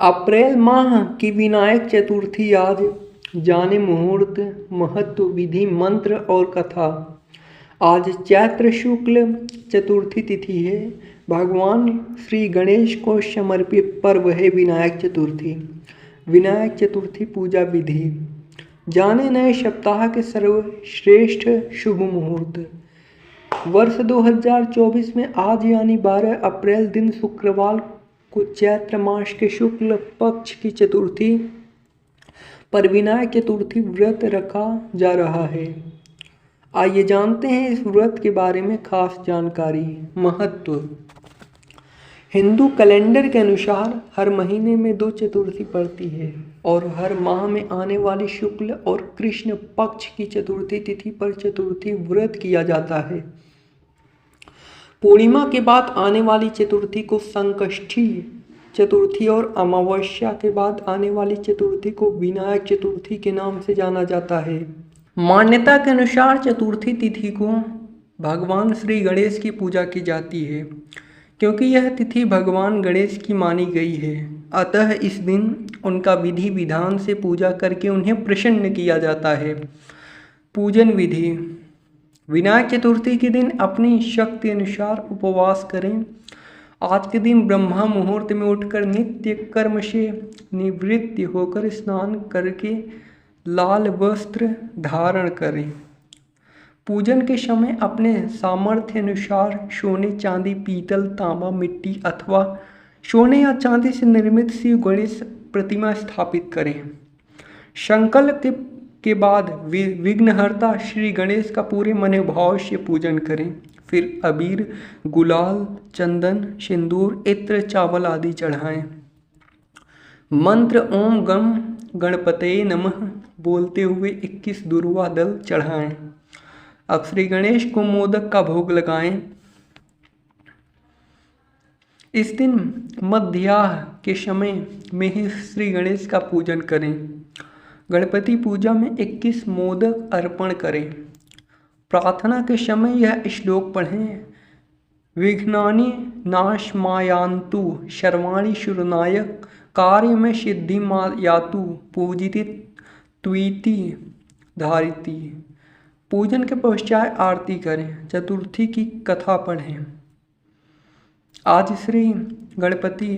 अप्रैल माह की विनायक चतुर्थी आज जाने मुहूर्त, महत्व, विधि, मंत्र और कथा। आज चैत्र शुक्ल चतुर्थी तिथि है। भगवान श्री गणेश को समर्पित पर्व है विनायक चतुर्थी। विनायक चतुर्थी पूजा विधि। जाने नए सप्ताह के सर्वश्रेष्ठ शुभ मुहूर्त। वर्ष 2024 में आज यानी 12 अप्रैल दिन शुक्रवार को चैत्र मास के शुक्ल पक्ष की चतुर्थी पर विनायक चतुर्थी व्रत रखा जा रहा है। आइए जानते हैं इस व्रत के बारे में खास जानकारी। महत्व। हिंदू कैलेंडर के अनुसार हर महीने में 2 चतुर्थी पड़ती है और हर माह में आने वाली शुक्ल और कृष्ण पक्ष की चतुर्थी तिथि पर चतुर्थी व्रत किया जाता है। पूर्णिमा के बाद आने वाली चतुर्थी को संकष्टी चतुर्थी और अमावस्या के बाद आने वाली चतुर्थी को विनायक चतुर्थी के नाम से जाना जाता है। मान्यता के अनुसार चतुर्थी तिथि को भगवान श्री गणेश की पूजा की जाती है क्योंकि यह तिथि भगवान गणेश की मानी गई है। अतः इस दिन उनका विधि विधान से पूजा करके उन्हें प्रसन्न किया जाता है। पूजन विधि। विनायक चतुर्थी के दिन अपनी शक्ति अनुसार उपवास करें। आज के दिन ब्रह्मा मुहूर्त में उठकर नित्य कर्म से निवृत्त होकर स्नान करके लाल वस्त्र धारण करें। पूजन के समय अपने सामर्थ्य अनुसार सोने, चांदी, पीतल, तांबा, मिट्टी अथवा सोने या चांदी से निर्मित शिव गणेश प्रतिमा स्थापित करें। संकल्प के बाद विघ्नहर्ता श्री गणेश का पूरे मनोभाव से पूजन करें। फिर अबीर, गुलाल, चंदन, सिंदूर, इत्र, चावल आदि चढ़ाएं। मंत्र ओम गम गणपतये नमः बोलते हुए 21 दुर्वा दल चढ़ाएं। अब श्री गणेश को मोदक का भोग लगाएं। इस दिन मध्याह्न के समय में ही श्री गणेश का पूजन करें। गणपति पूजा में 21 मोदक अर्पण करें। प्रार्थना के समय यह श्लोक पढ़ें। विघ्नानि नाशमायान्तु सर्वाणि शुरनायक कार्य में सिद्धि यातु पूजिति त्विति धारिति। पूजन के पश्चात आरती करें। चतुर्थी की कथा पढ़ें। आज श्री गणपति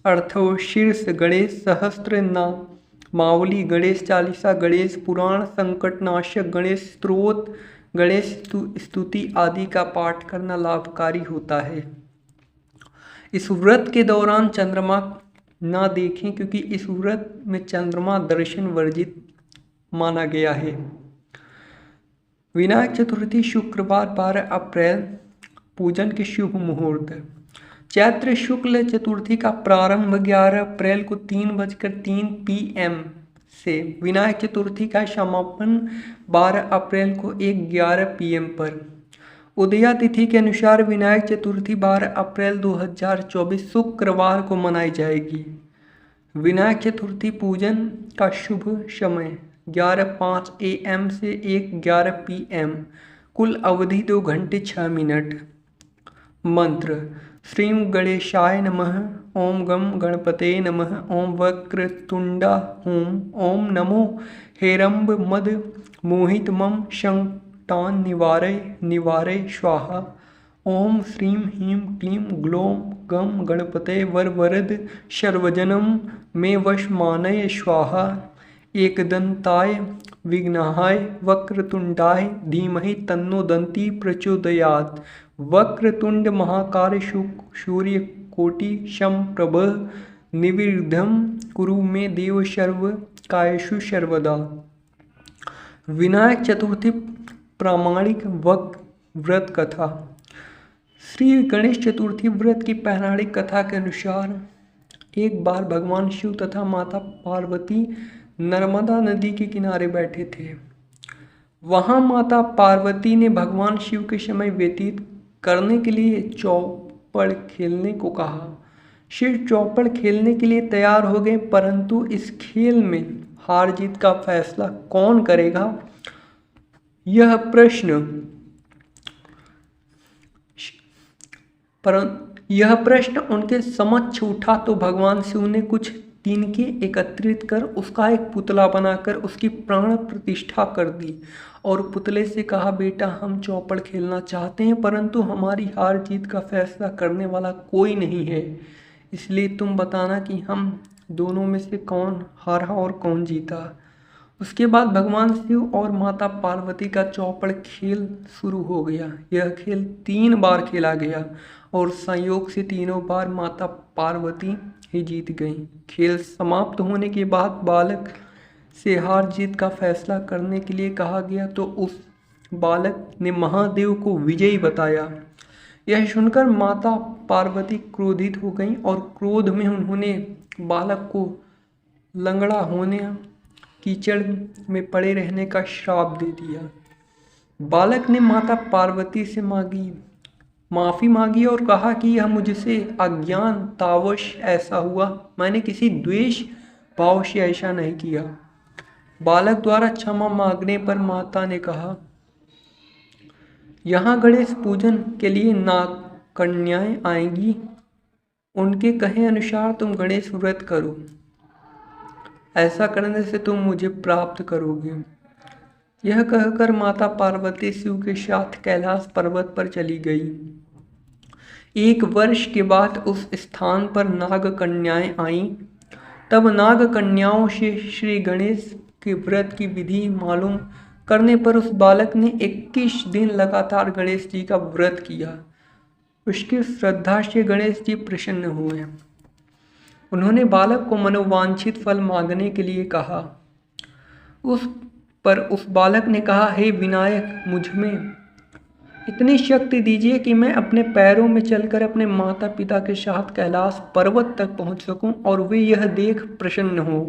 अर्थो शीर्ष गणेश सहस्त्र नाम मावली, गणेश चालीसा, गणेश पुराण, संकटनाशक गणेश स्तोत्र, गणेश स्तुति आदि का पाठ करना लाभकारी होता है। इस व्रत के दौरान चंद्रमा ना देखें क्योंकि इस व्रत में चंद्रमा दर्शन वर्जित माना गया है। विनायक चतुर्थी शुक्रवार 12 अप्रैल पूजन के शुभ मुहूर्त। चैत्र शुक्ल चतुर्थी का प्रारंभ 11 अप्रैल को 3:03 PM से, विनायक चतुर्थी का समापन 12 अप्रैल को 1:11 PM पर। उदया तिथि के अनुसार विनायक चतुर्थी 12 अप्रैल 2024 शुक्रवार को मनाई जाएगी। विनायक चतुर्थी पूजन का शुभ समय 11:05 AM से 1:11 PM। कुल अवधि 2 घंटे 6 मिनट। मंत्र। श्रीं गणेशाय नमः। ओम गम गणपते नमः। ओम वक्रतुंडा ओम नमो हेरंब मद मोहित मम संकटान निवारय स्वाहा। ओम श्रीं ह्रीं क्लीं ग्लौं गम गणपते वरवरद सर्वजनम मे वशमानय स्वाहा। एकदंताय विघ्नाय वक्रतुंडाय धीमहि तन्नो दन्ति प्रचोदयात्। वक्रतुंड महाकाय सूर्यकोटि समप्रभ निर्विघ्नं कुरु मे देव सर्व कायेषु सर्वदा। विनायक चतुर्थी प्रामाणिक व्रत कथा। श्री गणेश चतुर्थी व्रत की पौराणिक कथा के अनुसार एक बार भगवान शिव तथा माता पार्वती नर्मदा नदी के किनारे बैठे थे। वहां माता पार्वती ने भगवान शिव के समय व्यतीत करने के लिए चौपड़ खेलने को कहा। शिव चौपड़ खेलने के लिए तैयार हो गए, परंतु इस खेल में हार जीत का फैसला कौन करेगा, यह प्रश्न उनके समक्ष उठा तो भगवान शिव ने कुछ तिनके एकत्रित कर उसका एक पुतला बनाकर उसकी प्राण प्रतिष्ठा कर दी और पुतले से कहा, बेटा हम चौपड़ खेलना चाहते हैं परंतु हमारी हार जीत का फैसला करने वाला कोई नहीं है, इसलिए तुम बताना कि हम दोनों में से कौन हारा और कौन जीता। उसके बाद भगवान शिव और माता पार्वती का चौपड़ खेल शुरू हो गया। यह खेल 3 बार खेला गया और संयोग से तीनों बार माता पार्वती ही जीत गईं। खेल समाप्त होने के बाद बालक से हार जीत का फैसला करने के लिए कहा गया तो उस बालक ने महादेव को विजयी बताया। यह सुनकर माता पार्वती क्रोधित हो गईं और क्रोध में उन्होंने बालक को लंगड़ा होने, कीचड़ में पड़े रहने का श्राप दे दिया। बालक ने माता पार्वती से माफ़ी मांगी और कहा कि यह मुझसे अज्ञानतावश ऐसा हुआ, मैंने किसी द्वेष भाव से ऐसा नहीं किया। बालक द्वारा क्षमा मांगने पर माता ने कहा, यहाँ गणेश पूजन के लिए नाग कन्याएं आएंगी, उनके कहे अनुसार तुम गणेश व्रत करो, ऐसा करने से तुम मुझे प्राप्त करोगे। यह कहकर माता पार्वती शिव के साथ कैलाश पर्वत पर चली गई। 1 वर्ष के बाद उस स्थान पर नाग कन्याएं आईं। तब नाग कन्याओं से श्री गणेश के व्रत की विधि मालूम करने पर उस बालक ने 21 दिन लगातार गणेश जी का व्रत किया। उसकी श्रद्धा से गणेश जी प्रसन्न हुए। उन्होंने बालक को मनोवांछित फल मांगने के लिए कहा। उस बालक ने कहा, हे विनायक, मुझ में इतनी शक्ति दीजिए कि मैं अपने पैरों में चलकर अपने माता पिता के साथ कैलाश पर्वत तक पहुंच सकूं और वे यह देख प्रसन्न हो।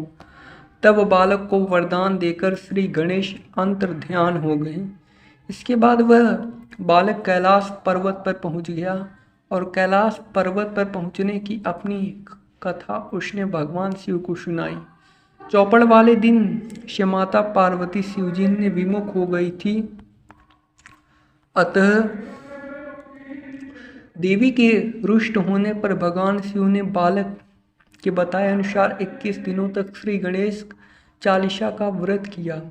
तब बालक को वरदान देकर श्री गणेश अंतर्ध्यान हो गए। इसके बाद वह बालक कैलाश पर्वत पर पहुंच गया और कैलाश पर्वत पर पहुंचने की अपनी कथा उसने भगवान शिव को सुनाई। चौपड़ वाले दिन से माता पार्वती शिवजी ने विमुख हो गई थी, अतः देवी के रुष्ट होने पर भगवान शिव ने बालक के बताए अनुसार 21 दिनों तक श्री गणेश चालीसा का व्रत किया।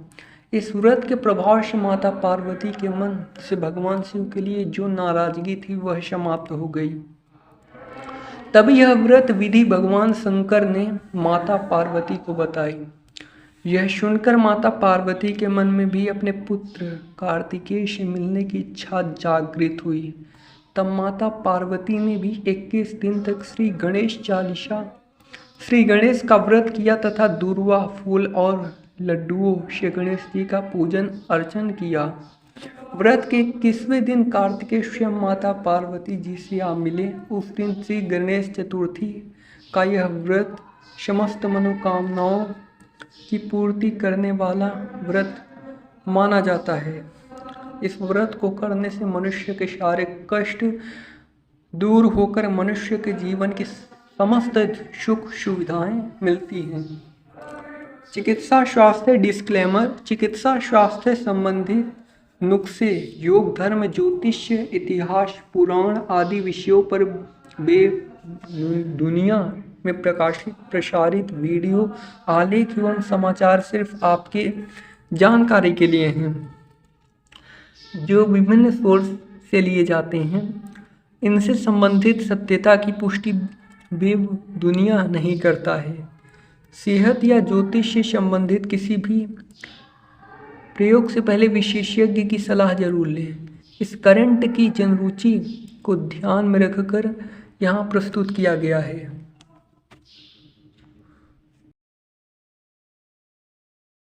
इस व्रत के प्रभाव से माता पार्वती के मन से भगवान शिव के लिए जो नाराजगी थी वह समाप्त हो गई। तभी यह व्रत विधि भगवान शंकर ने माता पार्वती को बताई। यह सुनकर माता पार्वती के मन में भी अपने पुत्र कार्तिकेय से मिलने की इच्छा जागृत हुई। तब माता पार्वती ने भी 21 दिन तक श्री गणेश का व्रत किया तथा दूर्वा फूल और लड्डुओं से गणेश जी का पूजन अर्चन किया। व्रत के 21वें दिन कार्तिकेय स्वयं माता पार्वती जी से आ मिले। उस दिन श्री गणेश चतुर्थी का यह व्रत समस्त मनोकामनाओं की पूर्ति करने वाला व्रत माना जाता है। इस व्रत को करने से मनुष्य के सारे कष्ट दूर होकर मनुष्य के जीवन की समस्त सुख सुविधाएं मिलती हैं। चिकित्सा स्वास्थ्य डिस्क्लेमर। चिकित्सा स्वास्थ्य संबंधी नुस्खे योग, धर्म, ज्योतिष, इतिहास, पुराण आदि विषयों पर दुनिया में प्रसारित वीडियो, आलेख एवं समाचार सिर्फ आपके जानकारी के लिए हैं, जो विभिन्न सोर्स से लिए जाते हैं। इनसे संबंधित सत्यता की पुष्टि वेब दुनिया नहीं करता है। सेहत या ज्योतिष से संबंधित किसी भी प्रयोग से पहले विशेषज्ञ की सलाह जरूर लें। इस करंट की जनरुचि को ध्यान में रखकर यहाँ प्रस्तुत किया गया है।